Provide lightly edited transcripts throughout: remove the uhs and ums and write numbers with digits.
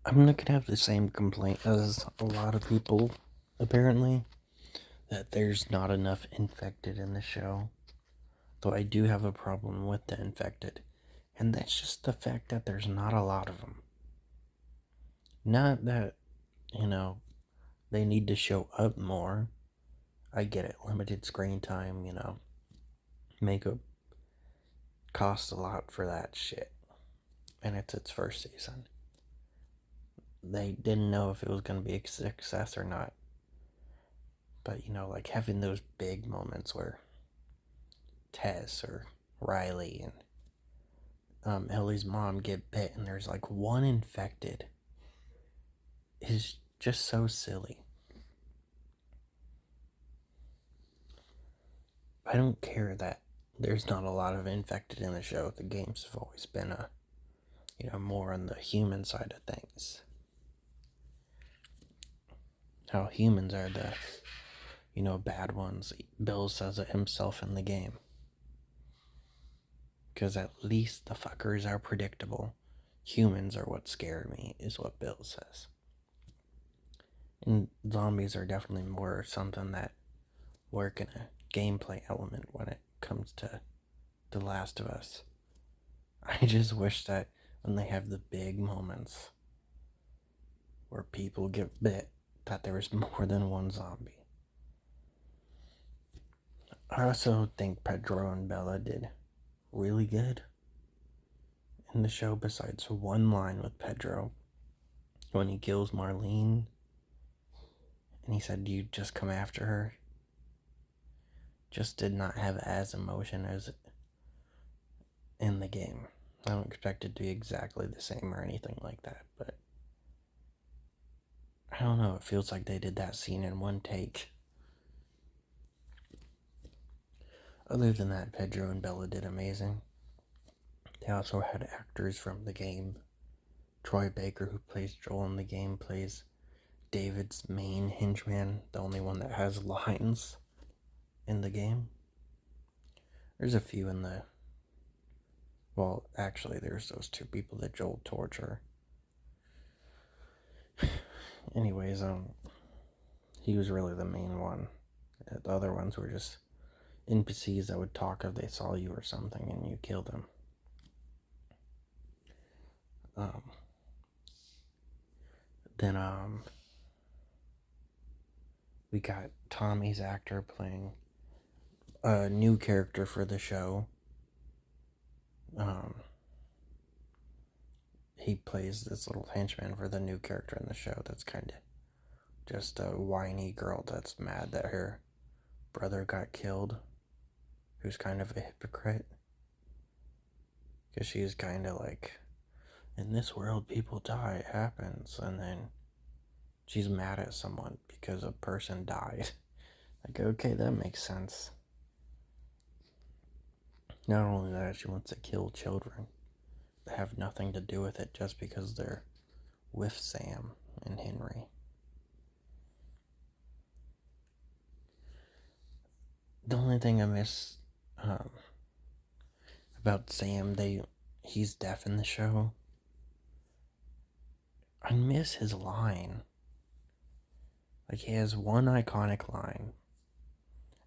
I'm not gonna have the same complaint as a lot of people, apparently, that there's not enough infected in the show. Though I do have a problem with the infected, and that's just the fact that there's not a lot of them. Not that, you know, they need to show up more. I get it, limited screen time, makeup costs a lot for that shit, and it's its first season. They didn't know if it was gonna be a success or not. But like having those big moments where Tess or Riley and Ellie's mom get bit and there's like one infected is just so silly. I don't care that there's not a lot of infected in the show. The games have always been more on the human side of things. How humans are the bad ones. Bill says it himself in the game. Because at least the fuckers are predictable. Humans are what scare me, is what Bill says. And zombies are definitely more something that work in a gameplay element when it comes to The Last of Us. I just wish that when they have the big moments where people get bit, that there was more than one zombie. I also think Pedro and Bella did really good in the show, besides one line with Pedro when he kills Marlene and he said, "Do you just come after her?" Just did not have as emotion as in the game. I don't expect it to be exactly the same or anything like that, but I don't know, it feels like they did that scene in one take. Other than that, Pedro and Bella did amazing. They also had actors from the game. Troy Baker, who plays Joel in the game, plays David's main henchman, the only one that has lines in the game. There's a few in the. Well, actually, there's those two people that Joel torture. Anyways, he was really the main one. The other ones were just NPCs that would talk if they saw you or something and you killed them. Um, then we got Tommy's actor playing a new character for the show. Um, he plays this little henchman for the new character in the show that's kind of just a whiny girl that's mad that her brother got killed, who's kind of a hypocrite. Because she's kind of like, in this world, people die, it happens, and then she's mad at someone because a person died. Like, okay, that makes sense. Not only that, she wants to kill children that have nothing to do with it just because they're with Sam and Henry. The only thing I miss um, about Sam, he's deaf in the show. I miss his line. Like, he has one iconic line,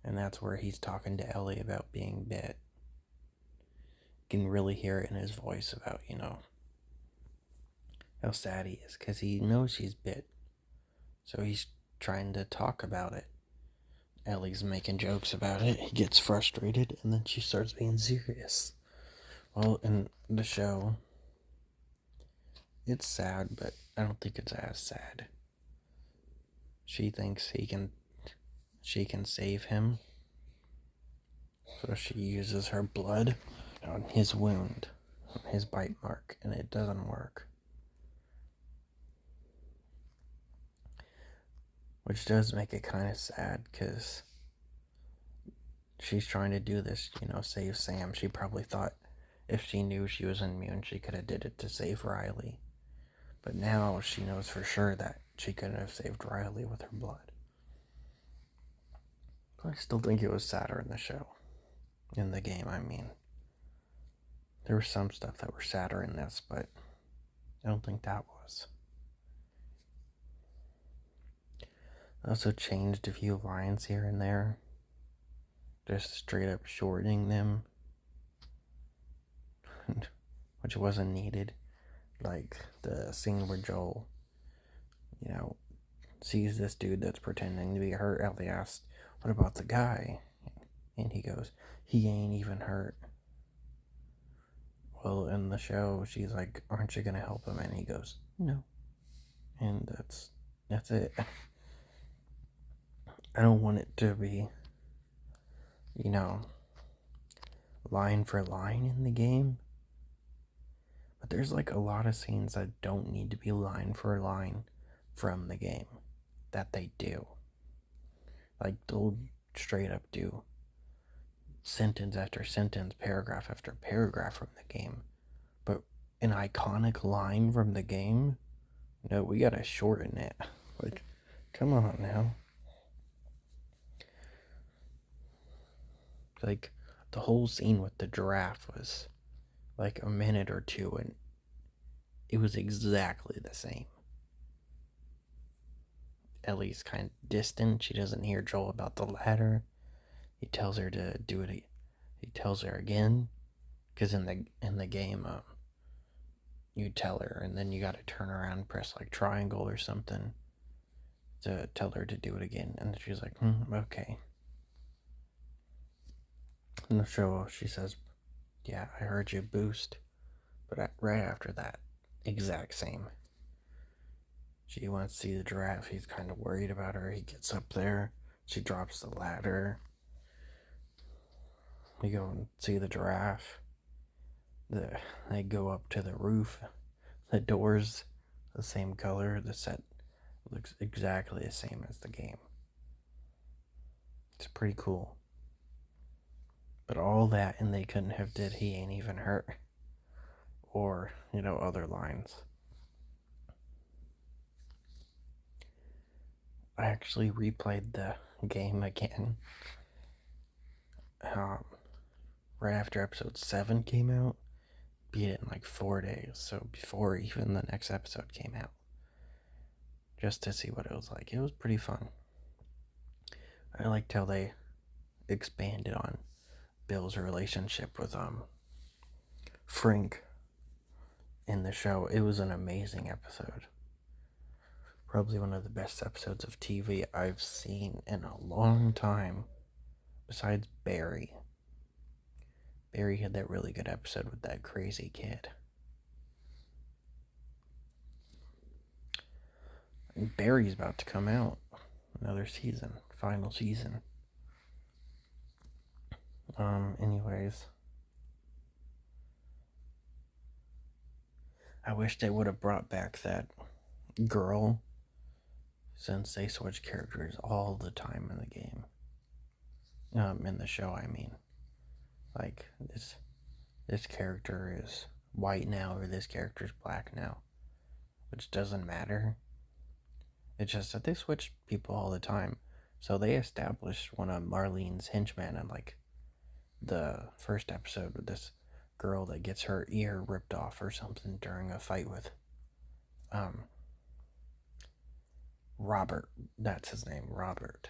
and that's where he's talking to Ellie about being bit. You can really hear it in his voice about, how sad he is, because he knows she's bit. So he's trying to talk about it. Ellie's making jokes about it. He gets frustrated, and then she starts being serious. Well, in the show, it's sad, but I don't think it's as sad. She thinks she can save him, so she uses her blood on his wound, on his bite mark, and it doesn't work. Which does make it kind of sad, because she's trying to do this, save Sam. She probably thought if she knew she was immune, she could have did it to save Riley. But now she knows for sure that she couldn't have saved Riley with her blood. But I still think it was sadder in the show. In the game, I mean. There was some stuff that were sadder in this, but I don't think that was. Also changed a few lines here and there, just straight up shortening them, which wasn't needed. Like the scene where Joel, sees this dude that's pretending to be hurt. Ellie asks, "What about the guy?" And he goes, "He ain't even hurt." Well, in the show, she's like, "Aren't you gonna help him?" And he goes, "No." And that's it. I don't want it to be, line for line in the game. But there's like a lot of scenes that don't need to be line for line from the game that they do. Like they'll straight up do sentence after sentence, paragraph after paragraph from the game. But an iconic line from the game, no, we gotta shorten it. Like, come on now. Like, the whole scene with the giraffe was like a minute or two, and it was exactly the same. Ellie's kind of distant. She doesn't hear Joel about the ladder. He tells her to do it. He tells her again, because in the game, you tell her, and then you got to turn around and press like triangle or something to tell her to do it again. And she's like, okay. In the show, she says, "Yeah, I heard you boost," but right after that, exact same. She wants to see the giraffe. He's kind of worried about her. He gets up there. She drops the ladder. We go and see the giraffe. They go up to the roof. The door's the same color. The set looks exactly the same as the game. It's pretty cool. But all that, and they couldn't have did "He ain't even hurt," or other lines. I actually replayed the game again right after episode 7 came out. Beat it in like 4 days, so before even the next episode came out, just to see what it was like. It was pretty fun. I liked how they expanded on Bill's relationship with Frank in the show. It was an amazing episode. Probably one of the best episodes of TV I've seen in a long time, besides Barry. Barry had that really good episode with that crazy kid. And Barry's about to come out. Another season. Final season. Anyways. I wish they would have brought back that girl, since they switch characters all the time in the game. In the show, I mean. Like, this character is white now, or this character is black now. Which doesn't matter. It's just that they switch people all the time. So they established one of Marlene's henchmen in like the first episode with this girl that gets her ear ripped off or something during a fight with Robert. That's his name, Robert.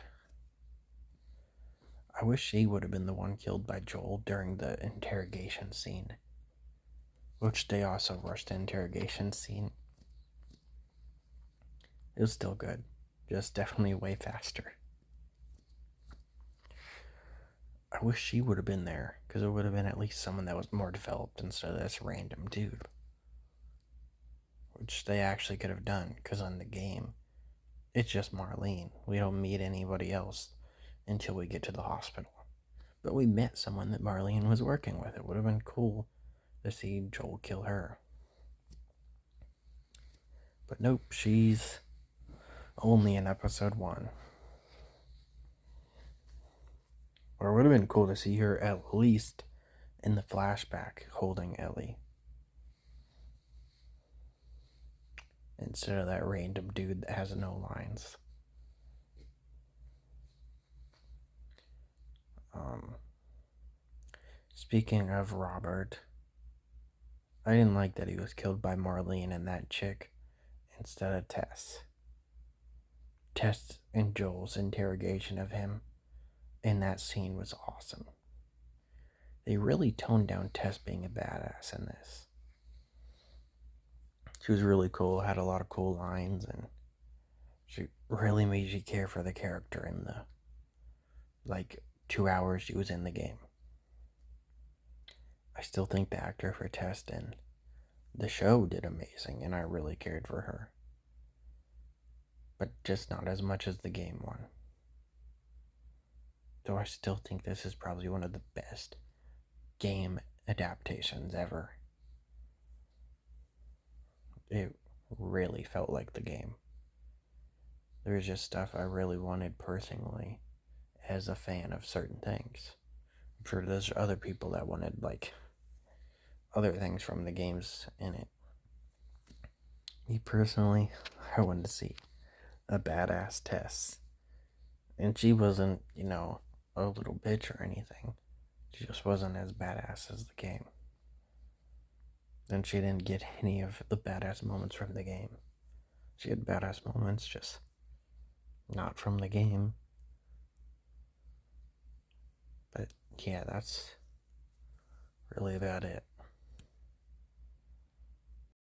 I wish she would have been the one killed by Joel during the interrogation scene, which they also rushed the interrogation scene. It was still good, just definitely way faster. I wish she would have been there, because it would have been at least someone that was more developed instead of this random dude. Which they actually could have done, because on the game, it's just Marlene. We don't meet anybody else until we get to the hospital. But we met someone that Marlene was working with. It would have been cool to see Joel kill her. But nope, she's only in episode 1. Or it would have been cool to see her at least in the flashback holding Ellie, instead of that random dude that has no lines. Speaking of Robert, I didn't like that he was killed by Marlene and that chick instead of Tess. Tess and Joel's interrogation of him in that scene was awesome. They really toned down Tess being a badass in this. She was really cool, had a lot of cool lines, and she really made you care for the character in the 2 hours she was in the game. I still think the actor for Tess in the show did amazing, and I really cared for her. But just not as much as the game one. Though I still think this is probably one of the best game adaptations ever. It really felt like the game. There was just stuff I really wanted personally as a fan of certain things. I'm sure there's other people that wanted other things from the games in it. Me personally, I wanted to see a badass Tess. And she wasn't, a little bitch or anything. She just wasn't as badass as the game. And she didn't get any of the badass moments from the game. She had badass moments, just not from the game. But yeah, that's really about it.